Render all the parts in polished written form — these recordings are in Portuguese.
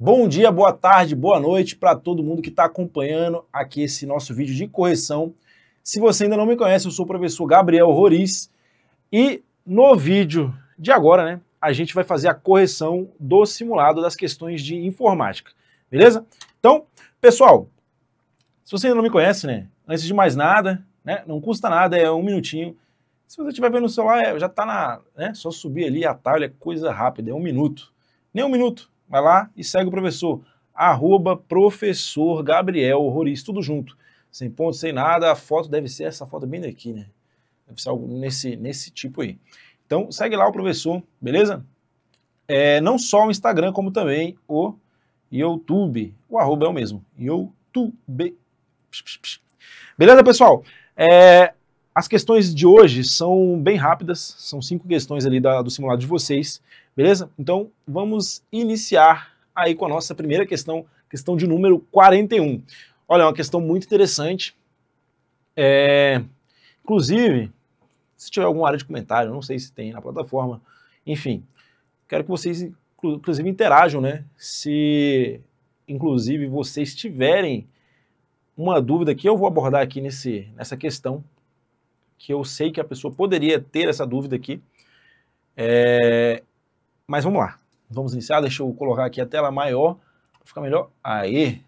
Bom dia, boa tarde, boa noite para todo mundo que está acompanhando aqui esse nosso vídeo de correção. Se você ainda não me conhece, eu sou o professor Gabriel Roriz e no vídeo de agora, né, a gente vai fazer a correção do simulado das questões de informática, beleza? Então, pessoal, se você ainda não me conhece, né, antes de mais nada, né, não custa nada, é 1 minutinho. Se você estiver vendo no celular, já está só subir ali, atalho, é coisa rápida, é 1 minuto. Nem 1 minuto. Vai lá e segue o professor, @professor Gabriel Roriz, tudo junto, sem ponto, sem nada. A foto deve ser essa foto bem daqui, né? Deve ser algo nesse tipo aí. Então, segue lá o professor, beleza? Não só o Instagram, como também o YouTube. O arroba é o mesmo, YouTube. Beleza, pessoal? As questões de hoje são bem rápidas, são 5 questões ali do simulado de vocês, beleza? Então, vamos iniciar aí com a nossa primeira questão, questão de número 41. Olha, é uma questão muito interessante. Inclusive, se tiver alguma área de comentário, não sei se tem na plataforma, enfim, quero que vocês, inclusive, interajam, né? Se, inclusive, vocês tiverem uma dúvida que eu vou abordar aqui nessa questão, que eu sei que a pessoa poderia ter essa dúvida aqui, mas vamos lá, vamos iniciar. Deixa eu colocar aqui a tela maior, para ficar melhor. Aê!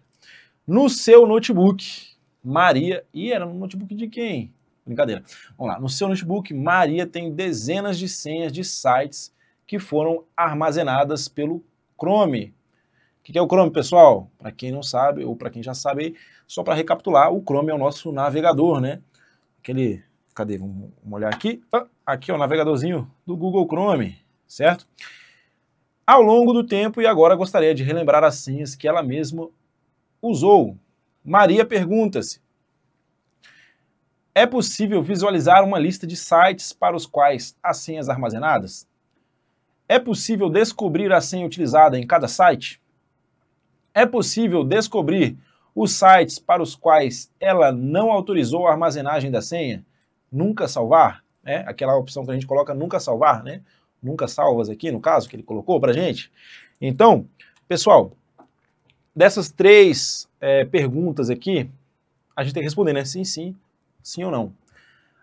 No seu notebook, Maria, era no notebook de quem? Brincadeira. Vamos lá, no seu notebook, Maria tem dezenas de senhas de sites que foram armazenadas pelo Chrome. O que é o Chrome, pessoal? Para quem não sabe, ou para quem já sabe, só para recapitular, o Chrome é o nosso navegador, né? Cadê? Vamos olhar aqui. Aqui é o navegadorzinho do Google Chrome, certo? Ao longo do tempo, e agora gostaria de relembrar as senhas que ela mesma usou. Maria pergunta-se: é possível visualizar uma lista de sites para os quais há senhas armazenadas? É possível descobrir a senha utilizada em cada site? É possível descobrir os sites para os quais ela não autorizou a armazenagem da senha? Nunca salvar, né? Aquela opção que a gente coloca nunca salvar, né? Nunca salvas aqui, no caso, que ele colocou pra gente. Então, pessoal, dessas 3 perguntas aqui, a gente tem que responder, né? Sim, sim, sim ou não.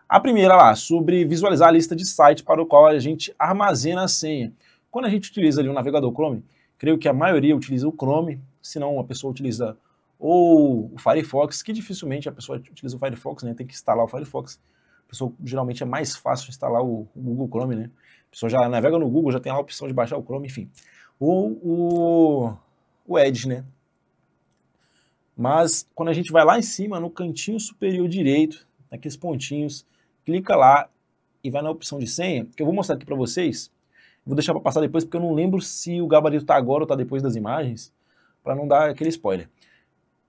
A primeira lá, sobre visualizar a lista de sites para o qual a gente armazena a senha. Quando a gente utiliza ali o navegador Chrome, creio que a maioria utiliza o Chrome, se não a pessoa utiliza ou o Firefox, que dificilmente a pessoa utiliza o Firefox, né? Tem que instalar o Firefox. Geralmente é mais fácil instalar o Google Chrome, né? A pessoa já navega no Google, já tem a opção de baixar o Chrome, enfim. Ou o Edge, né? Mas quando a gente vai lá em cima, no cantinho superior direito, naqueles pontinhos, clica lá e vai na opção de senha, que eu vou mostrar aqui para vocês. Vou deixar para passar depois, porque eu não lembro se o gabarito está agora ou está depois das imagens, para não dar aquele spoiler.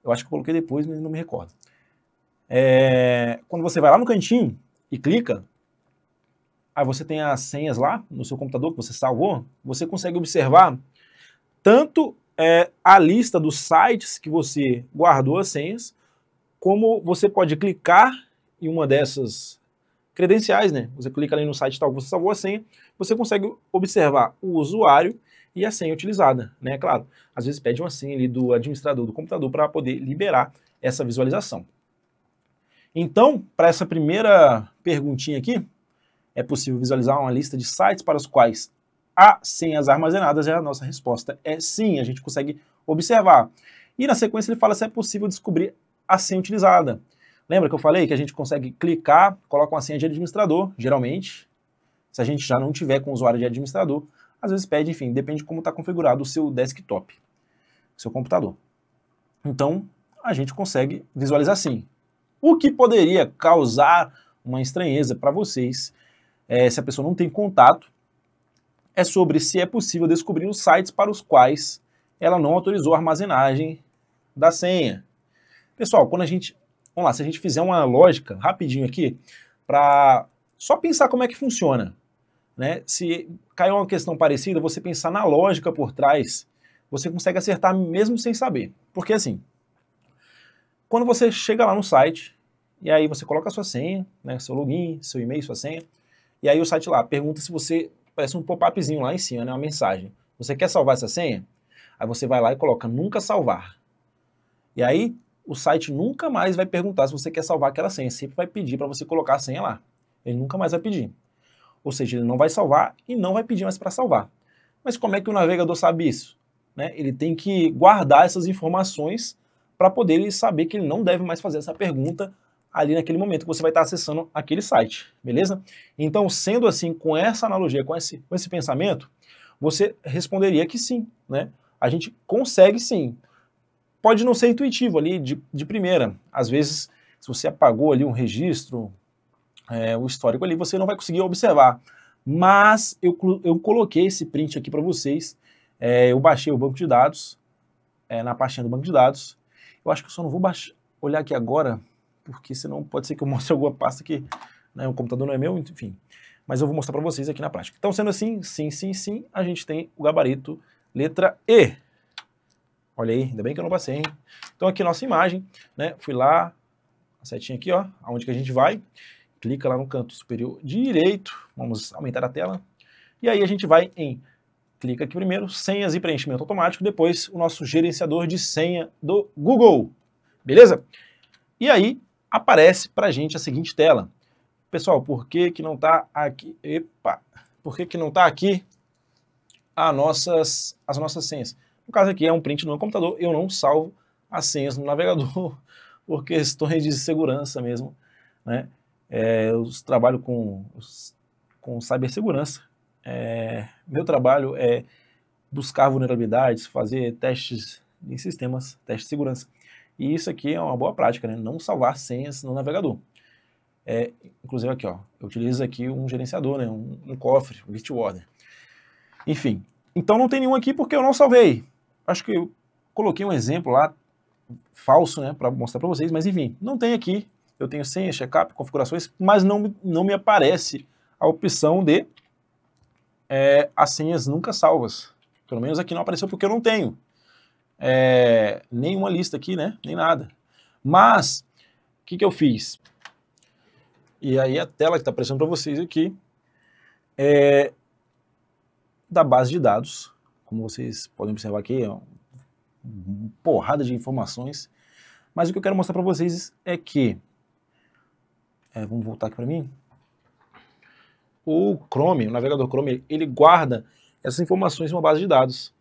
Eu acho que eu coloquei depois, mas não me recordo. Quando você vai lá no cantinho e clica, aí você tem as senhas lá no seu computador que você salvou, você consegue observar tanto a lista dos sites que você guardou as senhas, como você pode clicar em uma dessas credenciais, né? Você clica ali no site tal que você salvou a senha, você consegue observar o usuário e a senha utilizada, né? Claro, às vezes pede uma senha ali do administrador do computador para poder liberar essa visualização. Então, para essa primeira perguntinha aqui, é possível visualizar uma lista de sites para os quais há senhas armazenadas? A nossa resposta é sim, a gente consegue observar. E na sequência ele fala se é possível descobrir a senha utilizada. Lembra que eu falei que a gente consegue clicar, coloca uma senha de administrador, geralmente, se a gente já não tiver com o usuário de administrador, às vezes pede, enfim, depende de como está configurado o seu desktop, seu computador. Então, a gente consegue visualizar sim. O que poderia causar uma estranheza para vocês, se a pessoa não tem contato, é sobre se é possível descobrir os sites para os quais ela não autorizou a armazenagem da senha. Pessoal, quando vamos lá, se a gente fizer uma lógica rapidinho aqui, para só pensar como é que funciona, né? Se caiu uma questão parecida, você pensar na lógica por trás, você consegue acertar mesmo sem saber. Porque assim, quando você chega lá no site, e aí você coloca a sua senha, né, seu login, seu e-mail, sua senha, e aí o site lá pergunta se você, parece um pop-upzinho lá em cima, né, uma mensagem. Você quer salvar essa senha? Aí você vai lá e coloca nunca salvar. E aí o site nunca mais vai perguntar se você quer salvar aquela senha, sempre vai pedir para você colocar a senha lá. Ele nunca mais vai pedir. Ou seja, ele não vai salvar e não vai pedir mais para salvar. Mas como é que o navegador sabe isso? Né? Ele tem que guardar essas informações para poder ele saber que ele não deve mais fazer essa pergunta ali naquele momento que você vai estar acessando aquele site, beleza? Então, sendo assim, com essa analogia, com esse pensamento, você responderia que sim, né? A gente consegue sim. Pode não ser intuitivo ali de primeira. Às vezes, se você apagou ali um registro, o histórico ali, você não vai conseguir observar. Mas eu coloquei esse print aqui para vocês. Eu baixei o banco de dados, na pastinha do banco de dados. Eu acho que eu só não vou olhar aqui agora, porque senão pode ser que eu mostre alguma pasta que, né, o computador não é meu, enfim. Mas eu vou mostrar para vocês aqui na prática. Então, sendo assim, sim, a gente tem o gabarito letra E. Olha aí, ainda bem que eu não passei, hein? Então aqui a nossa imagem, né? Fui lá, a setinha aqui, ó, aonde que a gente vai. Clica lá no canto superior direito, vamos aumentar a tela. E aí a gente vai em, clica aqui primeiro, senhas e preenchimento automático, depois o nosso gerenciador de senha do Google, beleza? E aí aparece pra gente a seguinte tela. Pessoal, por que que não tá aqui? Epa! Por que que não tá aqui as nossas senhas? No caso aqui é um print no meu computador, eu não salvo as senhas no navegador por questões de segurança mesmo, né? Eu trabalho com cibersegurança. Meu trabalho é buscar vulnerabilidades, fazer testes em sistemas, testes de segurança. E isso aqui é uma boa prática, né? Não salvar senhas no navegador. Inclusive aqui, ó, eu utilizo aqui um gerenciador, né? um cofre, um Bitwarden. Enfim, então não tem nenhum aqui porque eu não salvei. Acho que eu coloquei um exemplo lá, falso, né, para mostrar para vocês, mas enfim, não tem aqui. Eu tenho senha, checkup, configurações, mas não me aparece a opção de as senhas nunca salvas. Pelo menos aqui não apareceu porque eu não tenho nenhuma lista aqui, né? Nem nada. Mas, o que eu fiz? E aí a tela que está aparecendo para vocês aqui é da base de dados. Como vocês podem observar aqui, uma porrada de informações. Mas o que eu quero mostrar para vocês é que vamos voltar aqui para mim. O Chrome, o navegador Chrome, ele guarda essas informações em uma base de dados.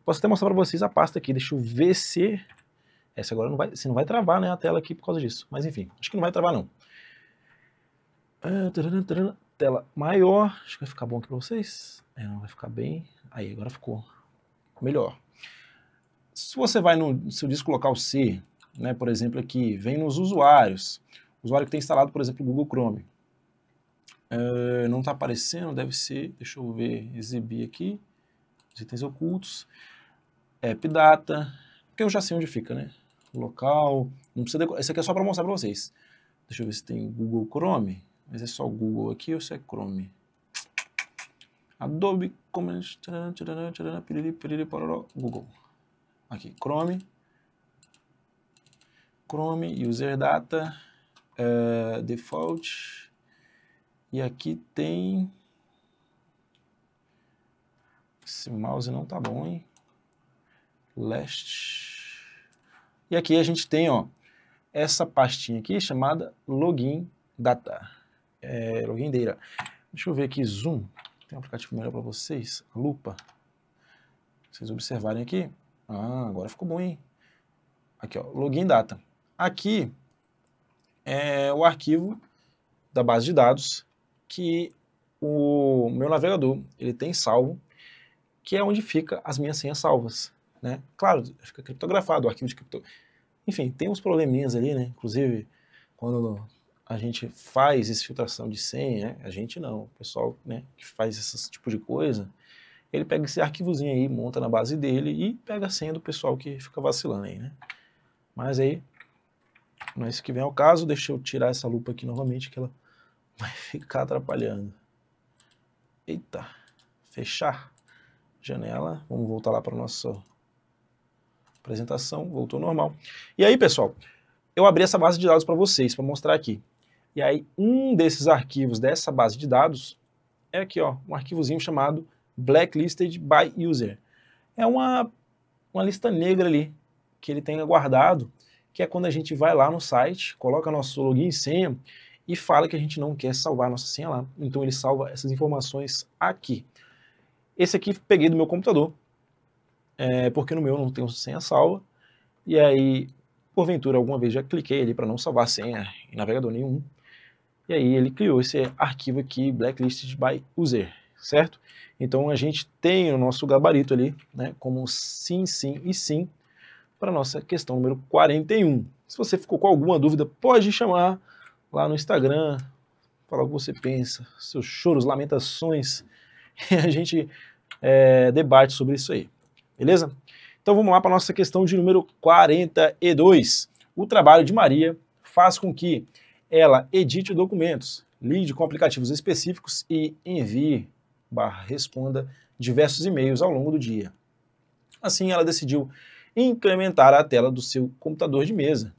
Posso até mostrar para vocês a pasta aqui. Deixa eu ver se... Essa agora não vai travar, né, a tela aqui por causa disso. Mas enfim, acho que não vai travar não. Tela maior. Acho que vai ficar bom aqui para vocês. Não vai ficar bem. Aí, agora ficou melhor. Se você vai no seu disco local C, né, por exemplo aqui, vem nos usuários. O usuário que tem instalado, por exemplo, o Google Chrome. Não está aparecendo, deve ser, deixa eu ver, exibir aqui, os itens ocultos, AppData, porque eu já sei onde fica, né? Local, não precisa decorar, esse aqui é só para mostrar para vocês. Deixa eu ver se tem Google Chrome, mas é só Google aqui ou se é Chrome? Adobe, Google. Aqui, Chrome, User Data, Default, e aqui tem... Esse mouse não tá bom, hein? Last. E aqui a gente tem, ó, essa pastinha aqui chamada Login Data. Login Data. Deixa eu ver aqui, Zoom. Tem um aplicativo melhor para vocês, a lupa. Vocês observarem aqui. Agora ficou bom, hein? Aqui, ó, Login Data. Aqui é o arquivo da base de dados que o meu navegador ele tem salvo, que é onde fica as minhas senhas salvas, né? Claro, fica criptografado, o arquivo de Enfim, tem uns probleminhas ali, né? Inclusive, quando a gente faz essa filtração de senha, né? A gente não, o pessoal, né, que faz esse tipo de coisa, ele pega esse arquivozinho aí, monta na base dele e pega a senha do pessoal que fica vacilando aí, né? Mas aí, não é isso que vem ao caso, deixa eu tirar essa lupa aqui novamente, que ela vai ficar atrapalhando. Eita, fechar janela, vamos voltar lá para a nossa apresentação, voltou normal. E aí, pessoal, eu abri essa base de dados para vocês, para mostrar aqui. E aí, um desses arquivos dessa base de dados é aqui, ó, um arquivozinho chamado Blacklisted by User. É uma uma lista negra ali, que ele tenha guardado, que é quando a gente vai lá no site, coloca nosso login e senha e fala que a gente não quer salvar a nossa senha lá. Então ele salva essas informações aqui. Esse aqui peguei do meu computador, porque no meu não tem senha salva. E aí, porventura, alguma vez já cliquei ali para não salvar a senha em navegador nenhum. E aí ele criou esse arquivo aqui, Blacklisted by User, certo? Então a gente tem o nosso gabarito ali, né, como sim, sim e sim, para a nossa questão número 41. Se você ficou com alguma dúvida, pode chamar lá no Instagram, falar o que você pensa, seus choros, lamentações, e a gente debate sobre isso aí, beleza? Então vamos lá para a nossa questão de número 42. O trabalho de Maria faz com que ela edite documentos, lide com aplicativos específicos e envie/responda diversos e-mails ao longo do dia. Assim, ela decidiu incrementar a tela do seu computador de mesa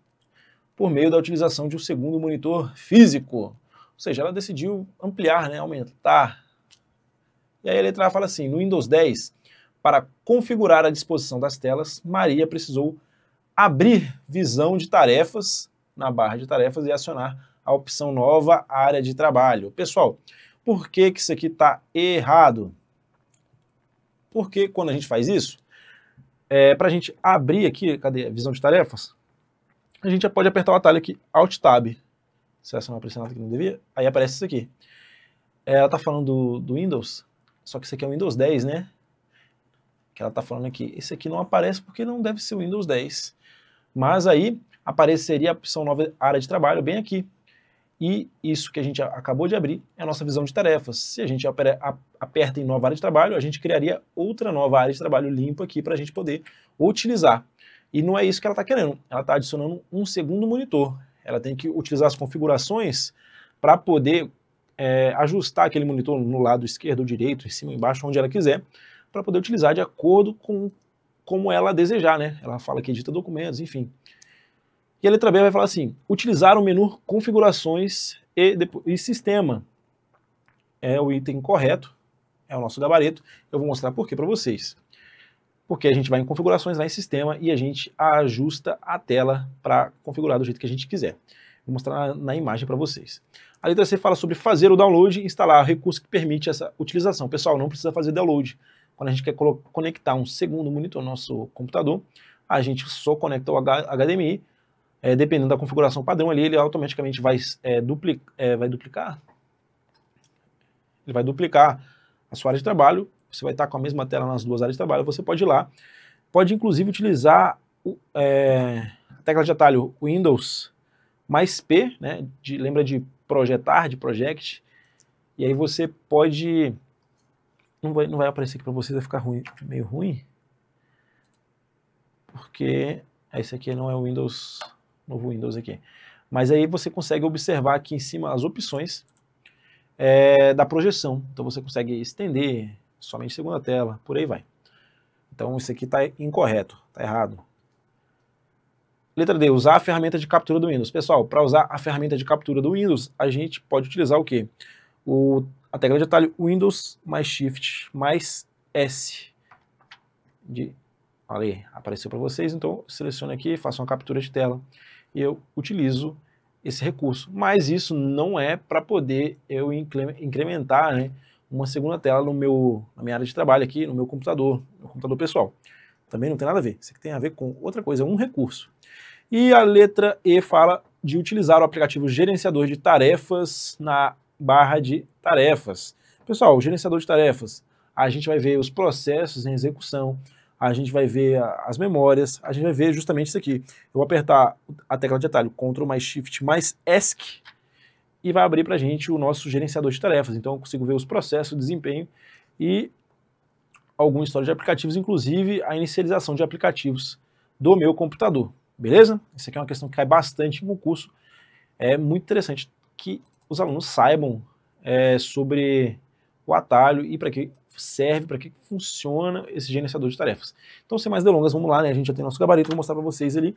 por meio da utilização de um segundo monitor físico. Ou seja, ela decidiu ampliar, né, aumentar. E aí a letra A fala assim, no Windows 10, para configurar a disposição das telas, Maria precisou abrir visão de tarefas na barra de tarefas e acionar a opção nova área de trabalho. Pessoal, por que isso aqui está errado? Porque quando a gente faz isso, para a gente abrir aqui, cadê a visão de tarefas? A gente já pode apertar o atalho aqui, Alt Tab. Se essa não aparecer nada que não devia, aí aparece isso aqui. Ela está falando do Windows, só que isso aqui é o Windows 10, né? Que ela está falando aqui. Esse aqui não aparece porque não deve ser o Windows 10. Mas aí apareceria a opção nova área de trabalho bem aqui. E isso que a gente acabou de abrir é a nossa visão de tarefas. Se a gente aperta em nova área de trabalho, a gente criaria outra nova área de trabalho limpa aqui para a gente poder utilizar. E não é isso que ela está querendo. Ela está adicionando um segundo monitor. Ela tem que utilizar as configurações para poder ajustar aquele monitor no lado esquerdo ou direito, em cima ou embaixo, onde ela quiser, para poder utilizar de acordo com como ela desejar, né? Ela fala que edita documentos, enfim. E a letra B vai falar assim, utilizar o menu configurações e sistema. É o item correto, é o nosso gabarito. Eu vou mostrar por quê para vocês. Porque a gente vai em configurações, vai em sistema e a gente ajusta a tela para configurar do jeito que a gente quiser. Vou mostrar na imagem para vocês. A letra C fala sobre fazer o download e instalar o recurso que permite essa utilização. Pessoal, não precisa fazer download. Quando a gente quer conectar um segundo monitor no nosso computador, a gente só conecta o HDMI, dependendo da configuração padrão ali, ele automaticamente vai duplicar a sua área de trabalho, você vai estar com a mesma tela nas duas áreas de trabalho, você pode ir lá, pode inclusive utilizar a tecla de atalho Windows mais P, né, lembra de projetar, de project, e aí você pode, não vai aparecer aqui para vocês, vai ficar meio ruim, porque esse aqui não é o Windows, novo Windows aqui, mas aí você consegue observar aqui em cima as opções da projeção, então você consegue estender somente segunda tela, por aí vai. Então isso aqui está incorreto, está errado. Letra D, usar a ferramenta de captura do Windows. Pessoal, para usar a ferramenta de captura do Windows, a gente pode utilizar o quê? A tecla de atalho Windows mais Shift mais S. Olha aí, apareceu para vocês, então seleciono aqui, faço uma captura de tela e eu utilizo esse recurso. Mas isso não é para poder eu incrementar, né, uma segunda tela na minha área de trabalho aqui, no meu computador pessoal. Também não tem nada a ver, isso aqui tem a ver com outra coisa, um recurso. E a letra E fala de utilizar o aplicativo gerenciador de tarefas na barra de tarefas. Pessoal, o gerenciador de tarefas, a gente vai ver os processos em execução, a gente vai ver as memórias, a gente vai ver justamente isso aqui. Eu vou apertar a tecla de atalho Ctrl mais Shift mais ESC e vai abrir para a gente o nosso gerenciador de tarefas. Então eu consigo ver os processos, o desempenho e algum histórico de aplicativos, inclusive a inicialização de aplicativos do meu computador. Beleza? Isso aqui é uma questão que cai bastante no curso. É muito interessante que os alunos saibam sobre o atalho e para que serve, para que funciona esse gerenciador de tarefas. Então, sem mais delongas, vamos lá, né? A gente já tem nosso gabarito, vou mostrar para vocês ali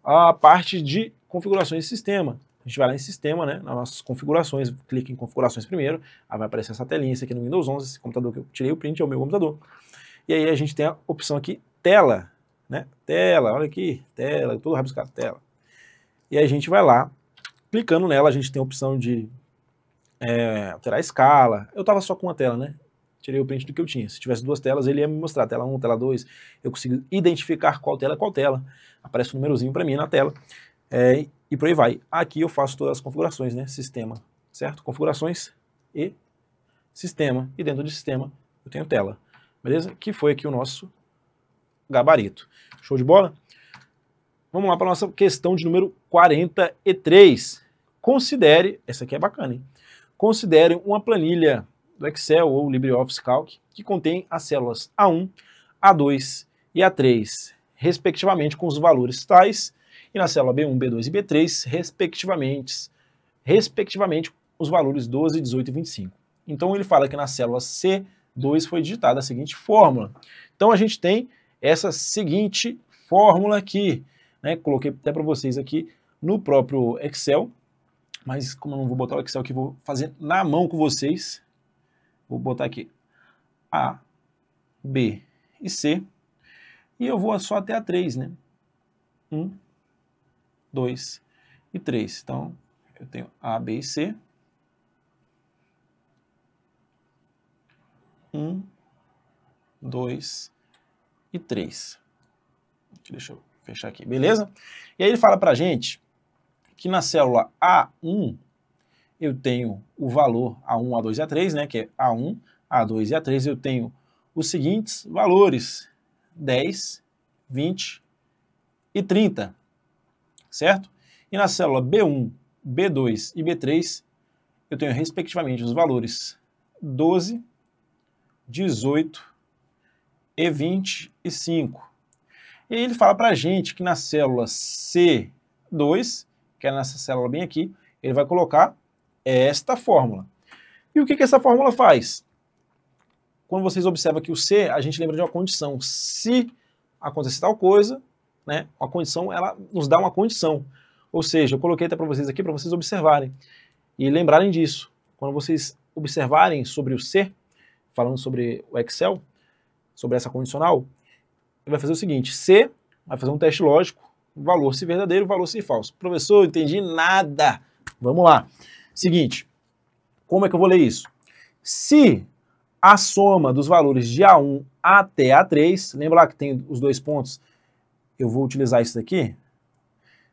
a parte de configurações de sistema. A gente vai lá em sistema, né, nas nossas configurações, clica em configurações primeiro, aí vai aparecer essa telinha, esse aqui no Windows 11, esse computador que eu tirei o print é o meu computador. E aí a gente tem a opção aqui, tela. né? Tela, olha aqui, tela, tudo rabiscado, tela. E aí a gente vai lá, clicando nela, a gente tem a opção de alterar a escala. Eu estava só com uma tela, né? Tirei o print do que eu tinha. Se tivesse duas telas, ele ia me mostrar tela 1, tela 2. Eu consigo identificar qual tela é qual tela. Aparece um númerozinho para mim na tela. E por aí vai. Aqui eu faço todas as configurações, né? Sistema, certo? Configurações e sistema. E dentro de sistema eu tenho tela. Beleza? Que foi aqui o nosso gabarito. Show de bola? Vamos lá para a nossa questão de número 43. Considere, essa aqui é bacana, hein? Considere uma planilha do Excel ou LibreOffice Calc que contém as células A1, A2 e A3, respectivamente com os valores tais, e na célula B1, B2 e B3, respectivamente os valores 12, 18 e 25. Então ele fala que na célula C2 foi digitada a seguinte fórmula. Então a gente tem essa seguinte fórmula aqui, né? Coloquei até para vocês aqui no próprio Excel, mas como eu não vou botar o Excel aqui, vou fazer na mão com vocês. Vou botar aqui A, B e C, e eu vou só até a 3, né? 1, 2 e 3. Então, eu tenho A, B e C. 1, 2 e 3. Deixa eu fechar aqui, beleza? E aí ele fala pra gente que na célula A1 eu tenho o valor A1, A2 e A3, né, que é A1, A2 e A3, eu tenho os seguintes valores, 10, 20 e 30, certo? E na célula B1, B2 e B3, eu tenho respectivamente os valores 12, 18 e 25. E aí ele fala pra gente que na célula C2, que é nessa célula bem aqui, ele vai colocar esta fórmula. E o que essa fórmula faz? Quando vocês observam aqui o C, a gente lembra de uma condição. Se acontecer tal coisa, né, a condição, ela nos dá uma condição. Ou seja, eu coloquei até para vocês aqui, para vocês observarem e lembrarem disso. Quando vocês observarem sobre o C, falando sobre o Excel, sobre essa condicional, ele vai fazer o seguinte: C vai fazer um teste lógico, valor se verdadeiro, valor se falso. Professor, entendi nada. Vamos lá. Seguinte, como é que eu vou ler isso? Se a soma dos valores de A1 até A3, lembra lá que tem os dois pontos? Eu vou utilizar isso daqui,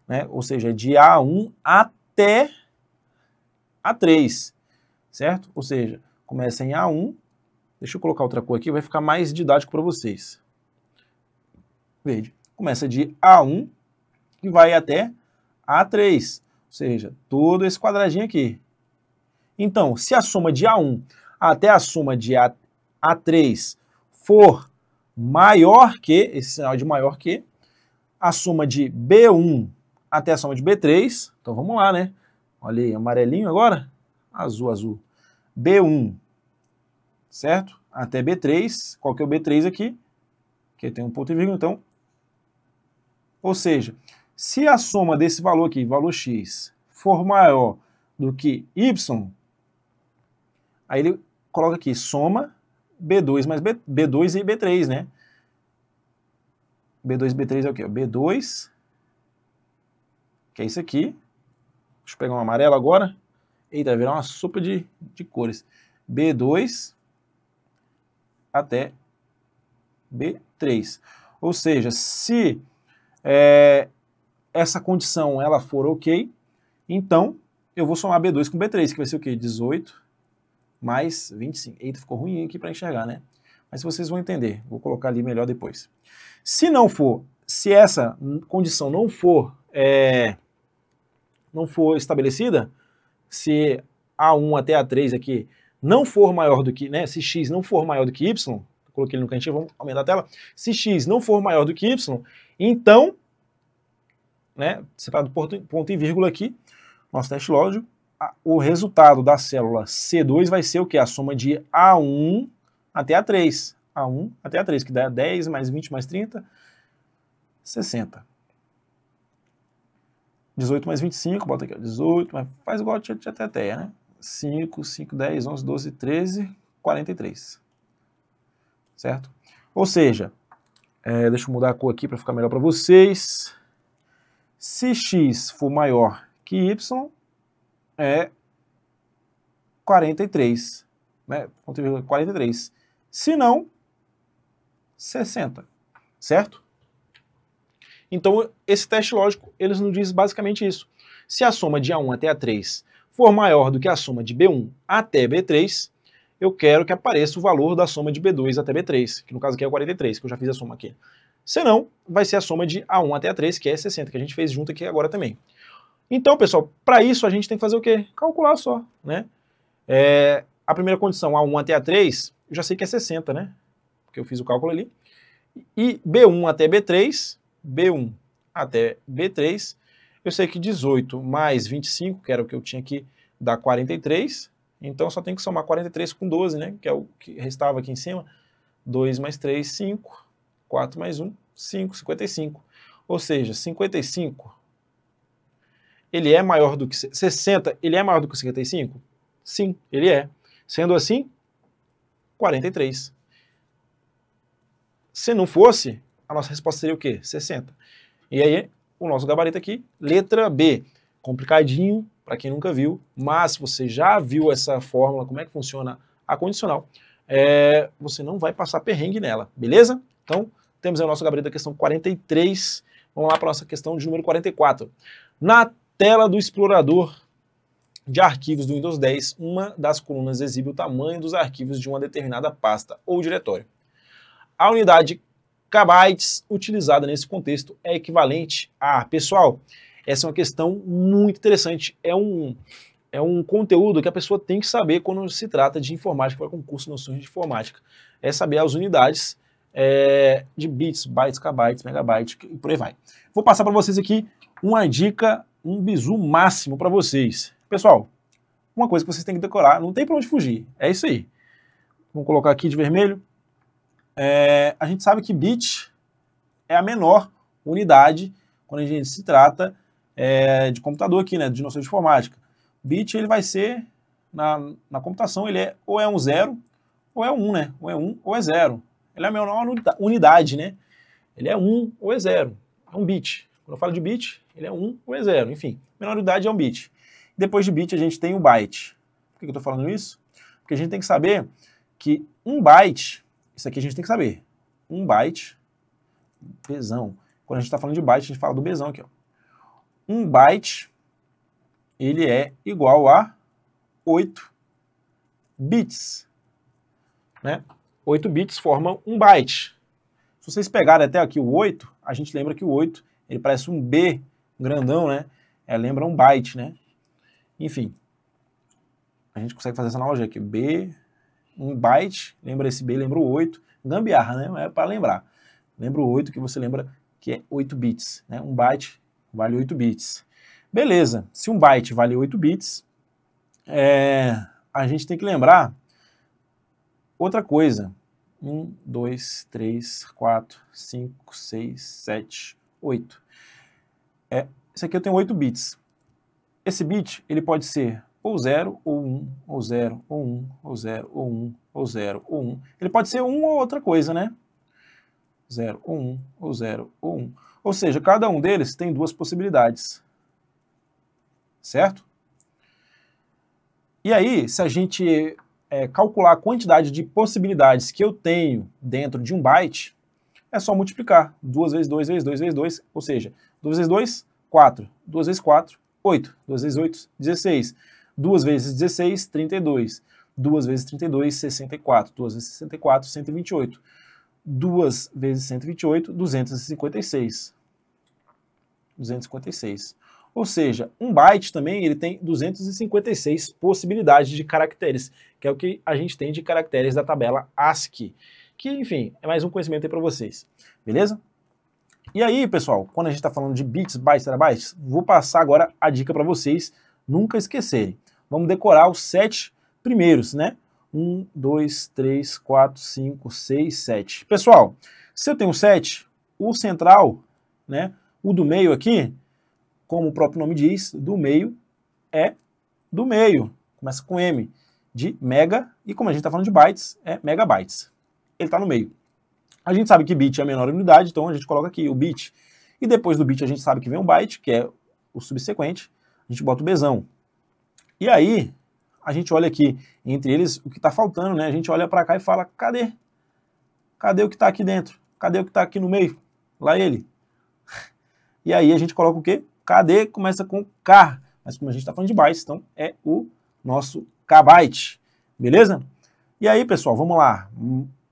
né? Ou seja, de A1 até A3, certo? Ou seja, começa em A1, deixa eu colocar outra cor aqui, vai ficar mais didático para vocês. Verde. Começa de A1 e vai até A3, ou seja, todo esse quadradinho aqui. Então, se a soma de A1 até a soma de A3 for maior que, esse sinal de maior que, a soma de B1 até a soma de B3, então vamos lá, né? Olha aí, amarelinho agora, azul, azul. B1, certo? Até B3, qual que é o B3 aqui? Que tem um ponto e vírgula, então. Ou seja, se a soma desse valor aqui, valor x, for maior do que y, aí ele coloca aqui, soma B2 mais B2 e B3, né? B2 e B3 é o quê? B2, que é isso aqui. Deixa eu pegar um amarelo agora. Eita, vai virar uma sopa de cores. B2 até B3. Ou seja, se essa condição ela for ok, então eu vou somar B2 com B3, que vai ser o quê? 18 mais 25. Eita, ficou ruim aqui para enxergar, né? Mas vocês vão entender. Vou colocar ali melhor depois. Se não for, se essa condição não for estabelecida, se A1 até A3 aqui não for maior do que, né? Se x não for maior do que y, coloquei ele no cantinho, vamos aumentar a tela. Se x não for maior do que y, então, né, separado por ponto e vírgula aqui, nosso teste lógico, o resultado da célula C2 vai ser o quê? A soma de A1 até A3. A1 até A3, que dá 10 mais 20 mais 30, 60. 18 mais 25, bota aqui, ó, 18, mas faz igual a Teteia, né? 5, 5, 10, 11, 12, 13, 43. Certo? Ou seja, Deixa eu mudar a cor aqui para ficar melhor para vocês. Se x for maior que y, é 43. Né? 43. Se não, 60. Certo? Então, esse teste lógico, eles nos diz basicamente isso. Se a soma de A1 até A3 for maior do que a soma de B1 até B3, eu quero que apareça o valor da soma de B2 até B3, que no caso aqui é 43, que eu já fiz a soma aqui. Se não, vai ser a soma de A1 até A3, que é 60, que a gente fez junto aqui agora também. Então, pessoal, para isso a gente tem que fazer o quê? Calcular só, né? A primeira condição, A1 até A3, eu já sei que é 60, né? Porque eu fiz o cálculo ali. E B1 até B3, B1 até B3, eu sei que 18 mais 25, que era o que eu tinha aqui, dá 43. Então eu só tenho que somar 43 com 12, né? Que é o que restava aqui em cima. 2 mais 3, 5. 4 mais 1, 5, 55. Ou seja, 55, ele é maior do que 60, ele é maior do que 55? Sim, ele é. Sendo assim, 43. Se não fosse, a nossa resposta seria o quê? 60. E aí, o nosso gabarito aqui, letra B. Complicadinho, para quem nunca viu, mas se você já viu essa fórmula, como é que funciona a condicional, você não vai passar perrengue nela, beleza? Então, temos aí o nosso gabarito da questão 43. Vamos lá para a nossa questão de número 44. Na tela do explorador de arquivos do Windows 10, uma das colunas exibe o tamanho dos arquivos de uma determinada pasta ou diretório. A unidade kbytes utilizada nesse contexto é equivalente a... Pessoal, essa é uma questão muito interessante. É um conteúdo que a pessoa tem que saber quando se trata de informática, para concurso de noções de informática. É saber as unidades de bits, bytes, kbytes, megabytes e por aí vai. Vou passar para vocês aqui uma dica, um bizu máximo para vocês. Pessoal, uma coisa que vocês têm que decorar, não tem para onde fugir, é isso aí. Vamos colocar aqui de vermelho. A gente sabe que bit é a menor unidade quando a gente se trata de computador aqui, né, de noção de informática. Bit, ele vai ser, na computação, ele ou é um 0 ou é um 1, né? Ou é 1 ou é 0. Ele é a menor unidade, né? Ele é 1 ou é 0. É um bit. Quando eu falo de bit, ele é 1 ou é 0. Enfim, menor unidade é um bit. Depois de bit, a gente tem o byte. Por que eu estou falando isso? Porque a gente tem que saber que um byte, isso aqui a gente tem que saber. Um byte, Bzão. Quando a gente está falando de byte, a gente fala do Bzão aqui, ó. Um byte, ele é igual a 8 bits, né? 8 bits formam um byte. Se vocês pegarem até aqui o 8, a gente lembra que o 8, ele parece um B grandão, né? Lembra um byte, né? Enfim, a gente consegue fazer essa analogia aqui. B, um byte, lembra esse B, lembra o 8. Gambiarra, né? É para lembrar. Lembra o 8 que você lembra que é 8 bits, né? Um byte vale 8 bits. Beleza, se um byte vale 8 bits, a gente tem que lembrar outra coisa. 1, 2, 3, 4, 5, 6, 7, 8. Esse aqui eu tenho 8 bits. Esse bit, ele pode ser ou 0, ou 1, ou 0, ou 1, ou 0, ou 1, ou 0, ou 1. Ele pode ser um ou outra coisa, né? 0, ou 1, ou 0, ou 1. Ou seja, cada um deles tem duas possibilidades. Certo? E aí, se a gente calcular a quantidade de possibilidades que eu tenho dentro de um byte, é só multiplicar. 2 vezes 2 vezes 2 vezes 2, ou seja, 2 vezes 2, 4. 2 vezes 4, 8. 2 vezes 8, 16. 2 vezes 16, 32. 2 vezes 32, 64. 2 vezes 64, 128. 2 vezes 128, 256. 256. Ou seja, um byte também ele tem 256 possibilidades de caracteres, que é o que a gente tem de caracteres da tabela ASCII, que, enfim, é mais um conhecimento aí para vocês, beleza? E aí, pessoal, quando a gente está falando de bits, bytes, terabytes, vou passar agora a dica para vocês nunca esquecerem. Vamos decorar os 7 primeiros, né? 1, 2, 3, 4, 5, 6, 7. Pessoal, se eu tenho 7, o central, né, o do meio aqui, como o próprio nome diz, do meio é do meio. Começa com M, de mega, e como a gente está falando de bytes, é megabytes. Ele está no meio. A gente sabe que bit é a menor unidade, então a gente coloca aqui o bit. E depois do bit a gente sabe que vem um byte, que é o subsequente. A gente bota o Bzão. E aí, a gente olha aqui, entre eles, o que está faltando, né? A gente olha para cá e fala, cadê? Cadê o que está aqui dentro? Cadê o que está aqui no meio? Lá ele. E aí a gente coloca o quê? Cadê? Começa com K. Mas como a gente está falando de bytes, então é o nosso kbyte. Beleza? E aí, pessoal, vamos lá.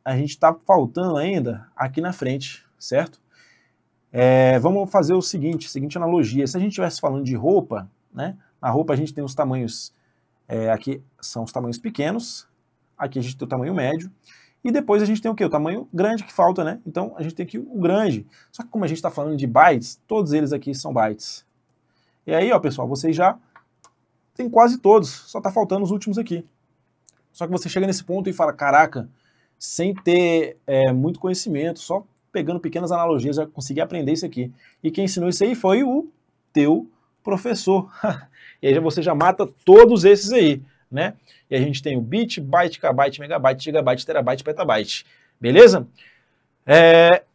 A gente está faltando ainda aqui na frente, certo? Vamos fazer o seguinte, seguinte analogia. Se a gente estivesse falando de roupa, né? Na roupa a gente tem os tamanhos, aqui são os tamanhos pequenos, aqui a gente tem o tamanho médio, e depois a gente tem o quê? O tamanho grande que falta, né? Então a gente tem aqui o grande. Só que como a gente está falando de bytes, todos eles aqui são bytes. E aí, ó, pessoal, vocês já tem quase todos, só está faltando os últimos aqui. Só que você chega nesse ponto e fala, caraca, sem ter muito conhecimento, só pegando pequenas analogias, já consegui aprender isso aqui. E quem ensinou isso aí foi o teu professor. E aí você já mata todos esses aí, né? E a gente tem o bit, byte, kbyte, megabyte, gigabyte, terabyte, petabyte. Beleza?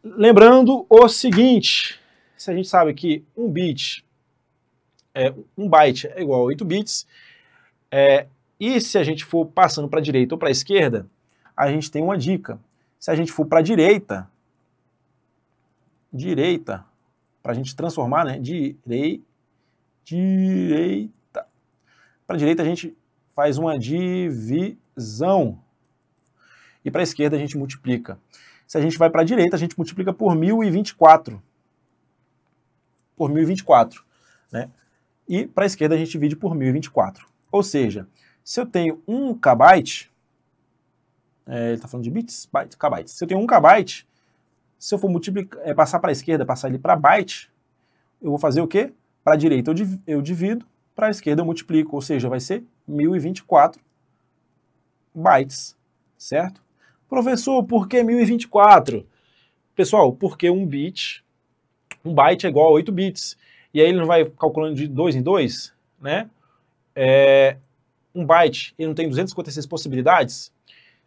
Lembrando o seguinte, se a gente sabe que um byte é igual a 8 bits, e se a gente for passando para a direita ou para a esquerda, a gente tem uma dica. Se a gente for para a direita, para a gente transformar, né? Direita. Para a direita a gente faz uma divisão. E para a esquerda a gente multiplica. Se a gente vai para a direita, a gente multiplica por 1024. Por 1024, né? E para a esquerda a gente divide por 1024. Ou seja, se eu tenho 1 kbyte, ele está falando de bits, bytes, kbytes. Se eu tenho 1 kbyte, se eu for multiplicar, passar para a esquerda, passar ele para byte, eu vou fazer o quê? Para a direita eu divido, para a esquerda eu multiplico, ou seja, vai ser 1024 bytes, certo? Professor, por que 1024? Pessoal, porque um byte é igual a 8 bits. E aí ele não vai calculando de 2 em 2, né? Um byte, ele não tem 256 possibilidades.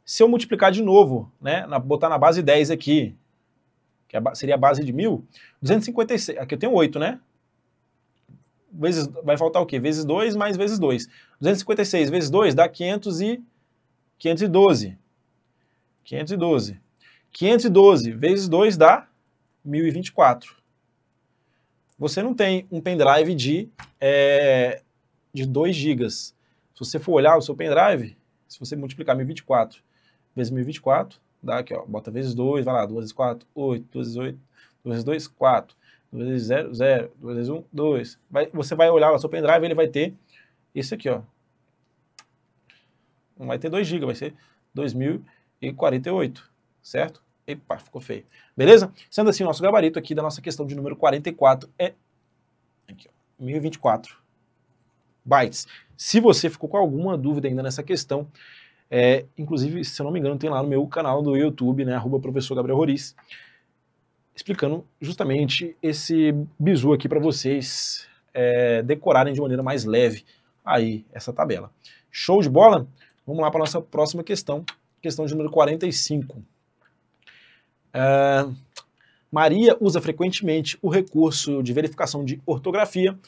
Se eu multiplicar de novo, né, botar na base 10 aqui, que seria a base de 1000, 256, aqui eu tenho 8, né? Vai faltar o quê? Vezes 2 mais vezes 2. 256 vezes 2 dá 512. 512 vezes 2 dá 1024. Você não tem um pendrive de 2 GB. Se você for olhar o seu pendrive, se você multiplicar 1024 vezes 1024, dá aqui, ó, bota vezes 2, vai lá, 2 vezes 4, 8, 2 vezes 8, 2 vezes 2, 4, 2 vezes 0, 0, 2 vezes 1, 2. Você vai olhar o seu pendrive, ele vai ter isso aqui, ó. Não vai ter 2 GB, vai ser 2048, certo? Epa, ficou feio. Beleza? Sendo assim, o nosso gabarito aqui da nossa questão de número 44 é aqui, ó, 1024 bytes. Se você ficou com alguma dúvida ainda nessa questão, inclusive, se eu não me engano, tem lá no meu canal do YouTube, né, @professor Gabriel Roriz, explicando justamente esse bizu aqui para vocês decorarem de maneira mais leve aí essa tabela. Show de bola? Vamos lá para a nossa próxima questão, questão de número 45. Maria usa frequentemente o recurso de verificação de ortografia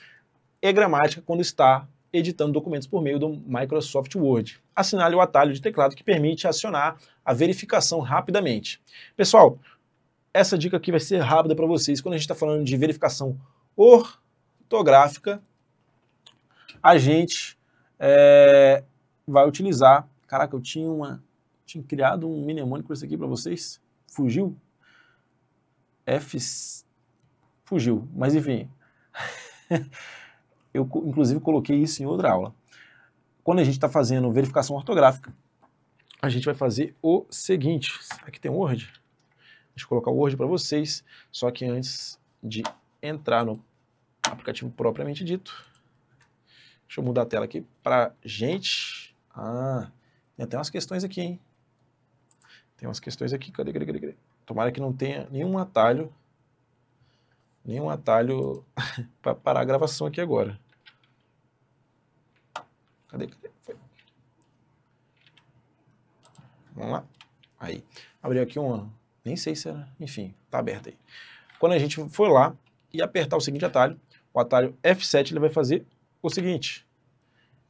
e gramática quando está editando documentos por meio do Microsoft Word. Assinale o atalho de teclado que permite acionar a verificação rapidamente. Pessoal, essa dica aqui vai ser rápida para vocês. Quando a gente está falando de verificação ortográfica, a gente vai utilizar... Caraca, eu tinha criado um mnemônico com isso aqui para vocês. Fugiu? Fugiu, mas enfim. Eu, inclusive, coloquei isso em outra aula. Quando a gente está fazendo verificação ortográfica, a gente vai fazer o seguinte. Aqui tem um Word. Deixa eu colocar o Word para vocês. Só que antes de entrar no aplicativo propriamente dito, deixa eu mudar a tela aqui para gente. Tem até umas questões aqui, hein? Tem umas questões aqui. Cadê? Tomara que não tenha nenhum atalho para parar a gravação aqui agora. Cadê? Foi. Vamos lá. Aí. Abriu aqui uma Nem sei se era, enfim, tá aberto aí. Quando a gente for lá e apertar o seguinte atalho, o atalho F7, ele vai fazer o seguinte.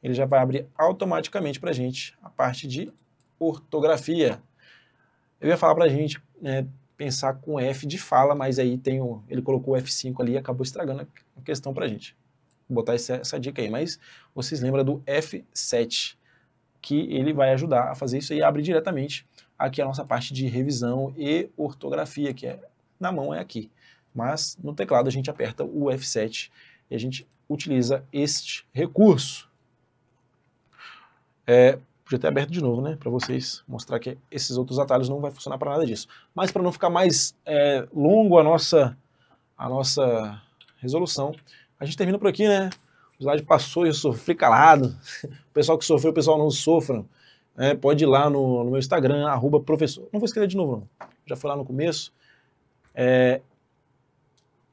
Ele já vai abrir automaticamente pra gente a parte de ortografia. Eu ia falar pra gente, né, pensar com F de fala, mas aí ele colocou o F5 ali e acabou estragando a questão pra gente. Vou botar essa dica aí, mas vocês lembram do F7, que ele vai ajudar a fazer isso e abre diretamente aqui a nossa parte de revisão e ortografia, que na mão é aqui. Mas no teclado a gente aperta o F7 e a gente utiliza este recurso. Podia ter aberto de novo, né, para vocês mostrar que esses outros atalhos não vai funcionar para nada disso. Mas para não ficar mais longo a nossa resolução, a gente termina por aqui, né? O slide passou e eu sofri calado. O pessoal que sofreu, o pessoal não sofra. Pode ir lá no meu Instagram, @professor. Não vou escrever de novo, não. Já foi lá no começo.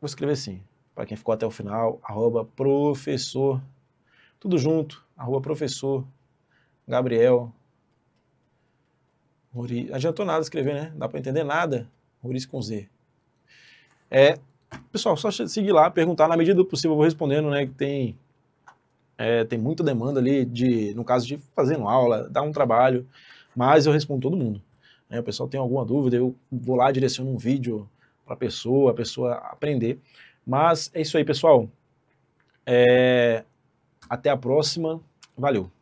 Vou escrever assim, para quem ficou até o final, @professor, tudo junto, @professor Gabriel. Não adiantou nada escrever, né? Não dá para entender nada. Roriz com Z. Pessoal, só seguir lá, perguntar, na medida do possível eu vou respondendo, né? Que tem muita demanda ali, no caso de fazendo aula, dar um trabalho, mas eu respondo todo mundo. O pessoal tem alguma dúvida, eu vou lá, direciono um vídeo para a pessoa aprender. Mas é isso aí, pessoal. Até a próxima. Valeu!